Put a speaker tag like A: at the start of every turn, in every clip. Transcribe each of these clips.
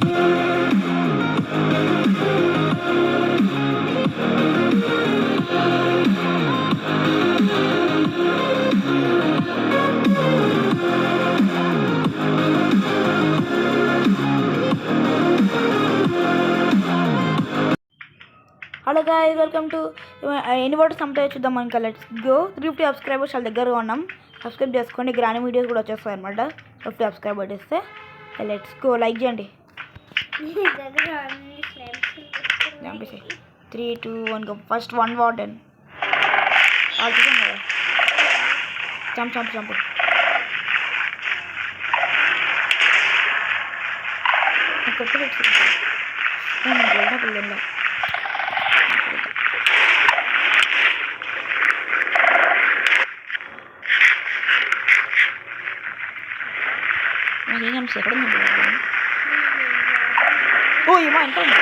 A: Hello guys, welcome to ఎన్ని water సంప్రదాయ చూద్దాం. ఇంకా లెట్స్ గో. 350 సబ్స్క్రైబర్స్ చాలా దగ్గరగా ఉన్నాం. సబ్స్క్రైబ్ చేసుకోండి. గ్రాండ్ వీడియోస్ కూడా వచ్చేస్తాయి అనమాట 50 సబ్స్క్రైబర్ ఇస్తే. Let's go. లైక్ చేయండి. 3, 2, 1 గో. ఫస్ట్ 1 వార్డెన్ చంపు చంపు చంపు. పిల్లలు నాకేం కనిపిస్తుంది? ఎక్కడ ఉంది? ఓ ఏమో ఎంత ఉంది.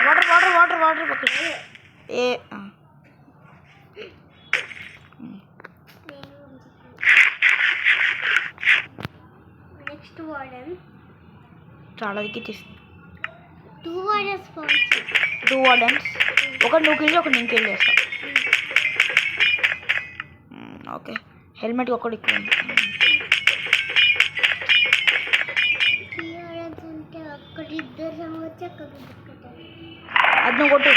A: వాటర్ వాటర్ వాటర్ వాటర్ పక్కన ఏ చాలా ఎక్కిచ్చేసి
B: 2
A: వార్డెన్స్ ఒకటి నువ్వు కిల్, ఒకటి నేను కిల్ చేస్తా. ఓకే, హెల్మెట్ ఒకటి ఎక్కువ ఉంది. అది నువ్వు కొట్టు.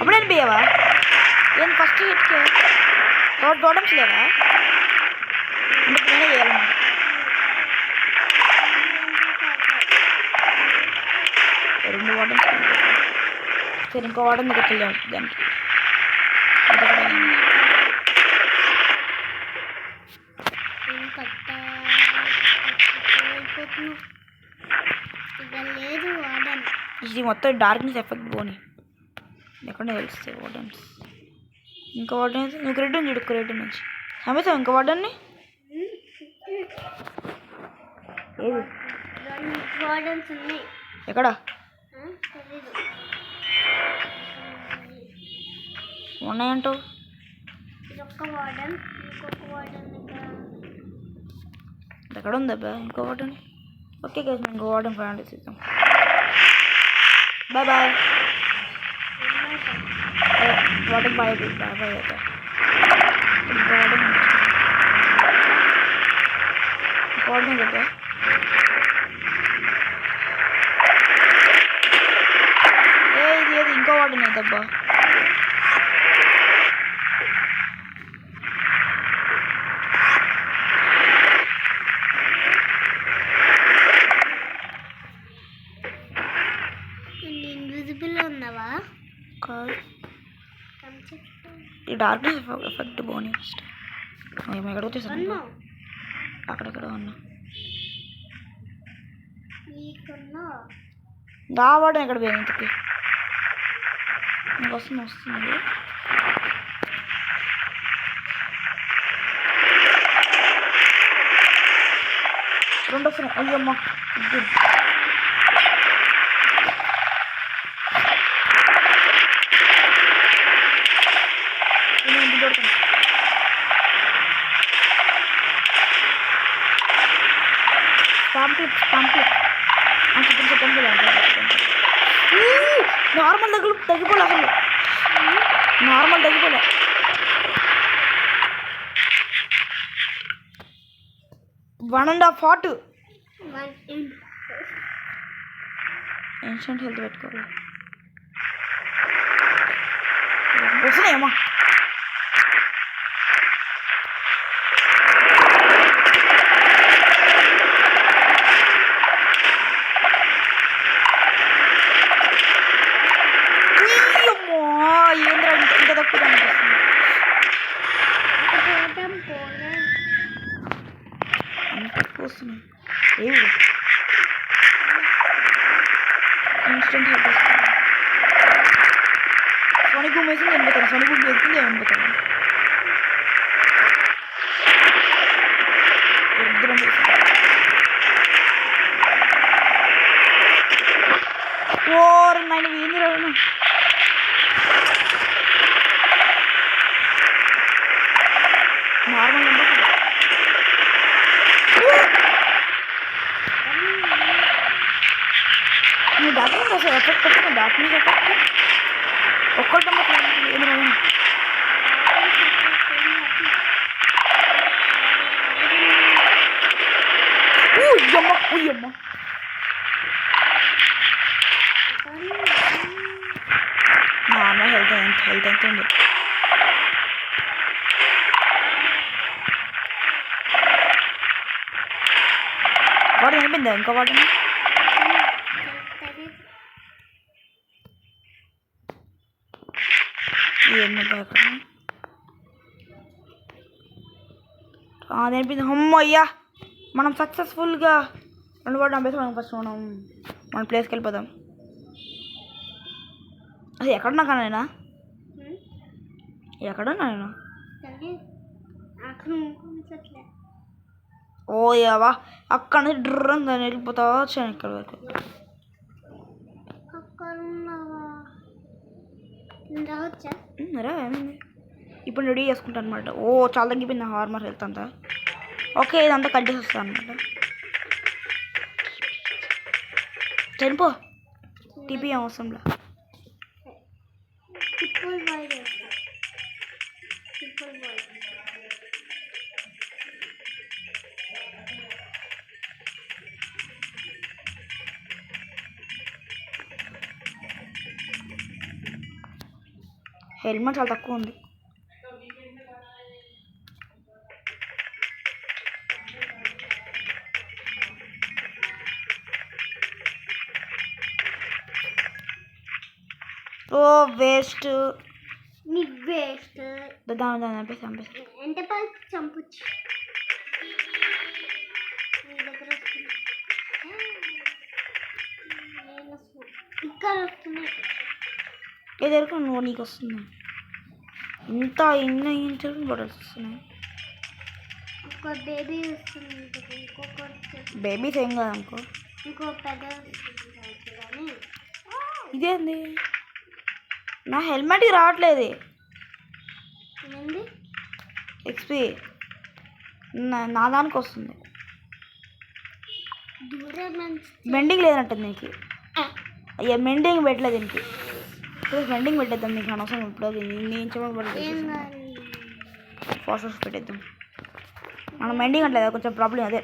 A: అప్పుడే అనిపించవా? ఏం ఫస్ట్ హిట్కి టోటమ్స్ లేవా? అంటే నేనే చేయాలన్నమాట. రెండు వాటర్స్ సరే, ఇంకో వాటర్ మీకు తెలియాలి. దానికి ఇది మొత్తం డార్క్నెస్ ఎఫెక్ట్ పోని ఎక్కడ తెలుస్తాయి వార్డెన్స్. ఇంకో వార్డెన్స్ నువ్వు క్రెడిట్ చూడు, క్రెడిట్ నుంచి అమ్మేసావు ఇంకో వార్డెన్ని. ఏది ఎక్కడ ఉన్నాయంటావు? ఎక్కడ ఉందబ్బా ఇంకో వార్డెన్? ఓకే గైస్, ఇంకో వార్డెన్ ఫైనల్ చేద్దాం. Bye bye warden. Bye bye bye. అయితే ఇంకో వార్డెన్ కదా. ఇది ఏది ఇంకో వార్డెన్ అయితబ్బా. కాదు, ఈ డార్క్నెస్ ఎఫెక్ట్ పోనీ. మేము ఎక్కడ వచ్చేసాను? అక్కడెక్కడ ఉన్నా వాడు ఎక్కడ పోయాను? ఇంతకి నీకు వస్తుంది రెండు వస్తున్నాయి. అయ్యమ్మా, నార్మల్ తగ్గిపోలే. అసలు నార్మల్ తగ్గిపోలే. One and half hot. Ancient health పెట్టుకోవాలి. వస్తున్నాయమ్మా. ఇంకా తక్కువ కనిపిస్తుంది. అంత తక్కువ వస్తున్నాయి. ఏవి ఇన్స్టెంట్ హెల్ప్ వస్తుంది. సోనిక్ బూమ్ వేసింది వెళ్ళిపోతాను. సోనిక్ బూమ్ వేసింది వెళ్ళిపోతాను. ఇద్దరం వేసాను. ఓర్ నేను ఏంది రాను. నార్మల్ నువ్వు డాక్టర్ అసలు ఎఫెక్ట్ పెట్టిన డాక్టర్ ఎఫెక్ట్ ఒక్కటమ్మ ఏమి రాను. ఉయ్యమ్మ నార్మల్ హెల్త్ ఎంత ఉంది. వాడు చనిపోయిందా ఇంకా వాటిని? అనిపించింది. అమ్మయ్యా మనం సక్సెస్ఫుల్గా 2 వాడు చంపేసి ఫస్ట్ మన ప్లేస్కి వెళ్ళిపోదాం. అది ఎక్కడున్నా నేనా ఎక్కడున్నా నేను? ఓ యావా అక్కడ నుంచి డ్రన్ దాన్ని వెళ్ళిపోతా వచ్చాను ఇక్కడ వరకు. ఏమైంది ఇప్పుడు రెడీ చేసుకుంటాను అనమాట. ఓ చాలా తగ్గిపోయింది హార్మర్ హెల్త్ అంతా. ఓకే ఇదంతా కట్ చేసి వస్తాను అనమాట. చనిపో టీపీ అవసరంలా. హెల్మెట్ చాలా తక్కువ ఉంది. ఓ వేస్ట్
B: నీకు వేస్ట్.
A: దాని చంపేసి
B: ఎంత పని చంపచ్చు. ఇక్కడ వస్తున్నాయి.
A: ఏదైనా నువ్వు నీకు వస్తుంది. ఇన్ని బాటిల్స్ వస్తున్నాయి.
B: ఒక బేబీ వస్తుంది. ఇంకొకటి
A: బేబీస్ ఏం కాదు అనుకో.
B: ఇంకో పెద్ద కానీ
A: ఇదేంది నా హెల్మెట్కి రావట్లేదు. ఎక్స్పీ నా దానికి వస్తుంది. మెండింగ్ లేదంట దీనికి. అయ్యా మెండింగ్ పెట్టలేదు దీనికి. మెండింగ్ పెట్టేద్దాం. నీకు అనవసరం ఇప్పుడు నేను చెప్పబడి ఫాస్ట్ పెట్టేద్దాం. మనం మెండింగ్ అంటలేదు కొంచెం ప్రాబ్లం. అదే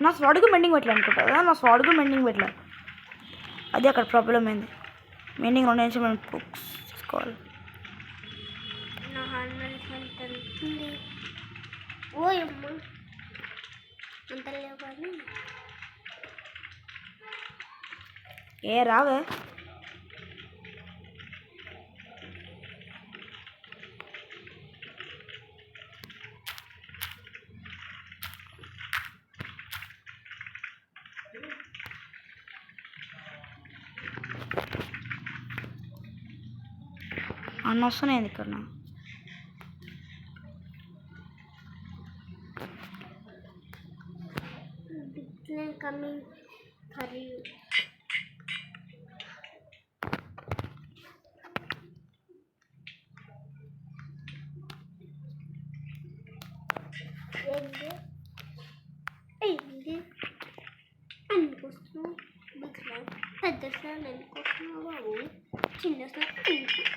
A: నా స్వాడ్కు మెండింగ్ పెట్టలే అనుకుంటా కదా. నా స్వాడ్కు మెండింగ్ పెట్టలే. అదే అక్కడ ప్రాబ్లం అయింది. మెండింగ్ 2 నిమిషం మనం బుక్స్ తీసుకోవాలి. ఏ రావే అన్న వస్తున్నాయి ఇక్కడ.
B: Coming for you. అందుకొస్తున్నావు బిగ్ స్లామ్ పెద్ద స్లామ్ ఎందుకొస్తున్నావు బాబు? చిన్న స్లామ్ ఎందుకు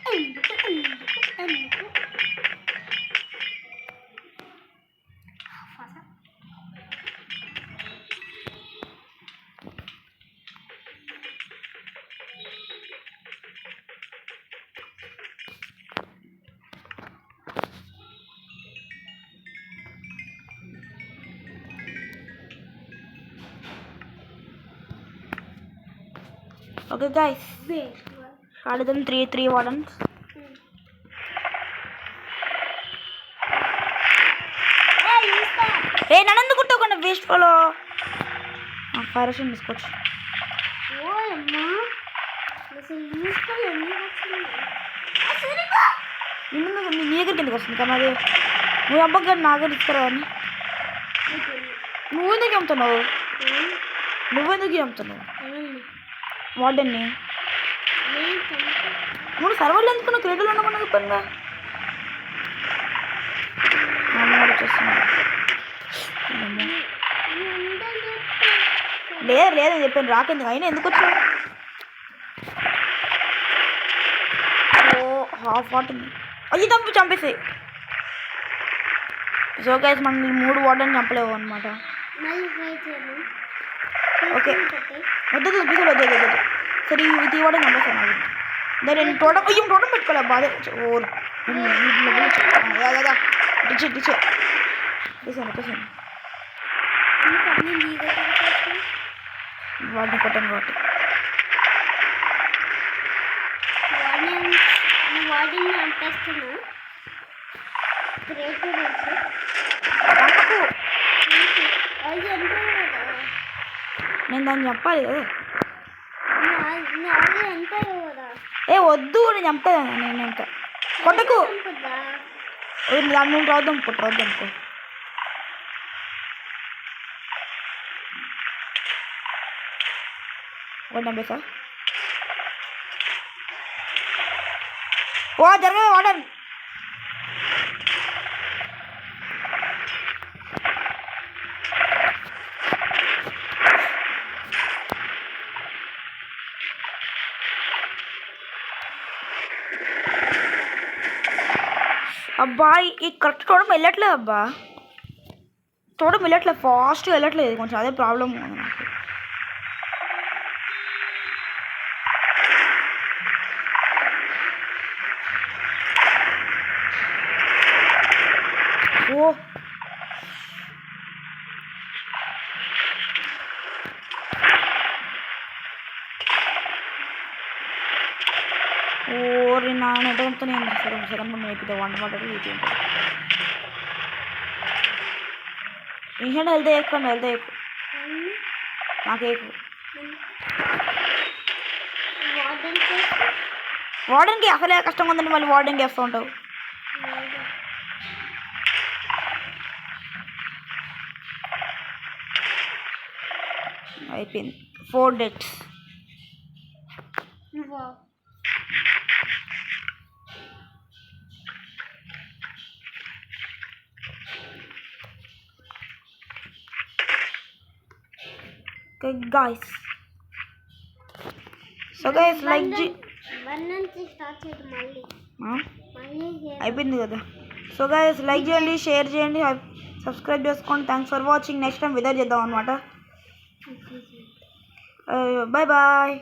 A: ఓకే గైస్ ఆడదాం 3 వార్డన్స్. ఏ నన్ను కుట్టకుండా వేస్ట్ ఫాలో ఫైర్ తీసుకోవచ్చు.
B: అసలు న్యూస్లో ఎన్ని వచ్చింది
A: నీ దగ్గరికి ఎందుకు వస్తుంది కానీ అది నువ్వు అబ్బగా నా దగ్గర ఇస్తారా అని నువ్వెందుకు చంపుతున్నావు వార్డెన్ని మూడు సర్వర్లు ఎందుకున్నావు క్రికెట్లు ఉండమన్నా చెప్పంగా లేదని చెప్పాను రాకెందుకు అయినా ఎందుకు వచ్చావు హాఫ్ వాటర్ అయ్యి చంపేసాయి సో గైస్ మనం 3 వార్డెన్ చంపలేవు అనమాట ఓకే వద్దు వద్దు సరే ఇది వార్డెన్ చంపేస్తాను అది నేను టోటం పెట్టుకోలే బాధ ఓర్ తీసాను వాడిని కొట్టాను కాబట్టి
B: వాడిని చంపేస్తున్నా
A: నేను దాన్ని చెప్పాలి కదా ఏ వద్దు నేను చంపుతాను నేను ఇంకా కొట్టకు దాని నుండి రావద్దాం అనుకో ఒకటి చంపేసా ఓ జరగదు వాడను అబ్బా ఈ కరెక్ట్ చూడడం వెళ్ళట్లేదు అబ్బా ఫాస్ట్గా వెళ్ళట్లేదు కొంచెం అదే ప్రాబ్లం ఉంది నాకు ఓ ఓరి నా నెట్టడంతో నేను సెకండ్ ముందు నేర్పితే వంట మాటలు ఇది ఉంటుంది ఇంకేంటి వెళ్తే ఎక్కువ నాకు ఎక్కువ వార్డెన్కి అసలే కష్టంగా ఉందండి మళ్ళీ వార్డెన్కి వేస్తూ ఉంటావు అయిపోయింది 4 dates guys so guys like అయిపోయింది కదా సో guys లైక్ చేయండి షేర్ చేయండి సబ్స్క్రైబ్ చేసుకోండి thanks for watching next time విదర్ చేద్దాం అనమాట బాయ్ బాయ్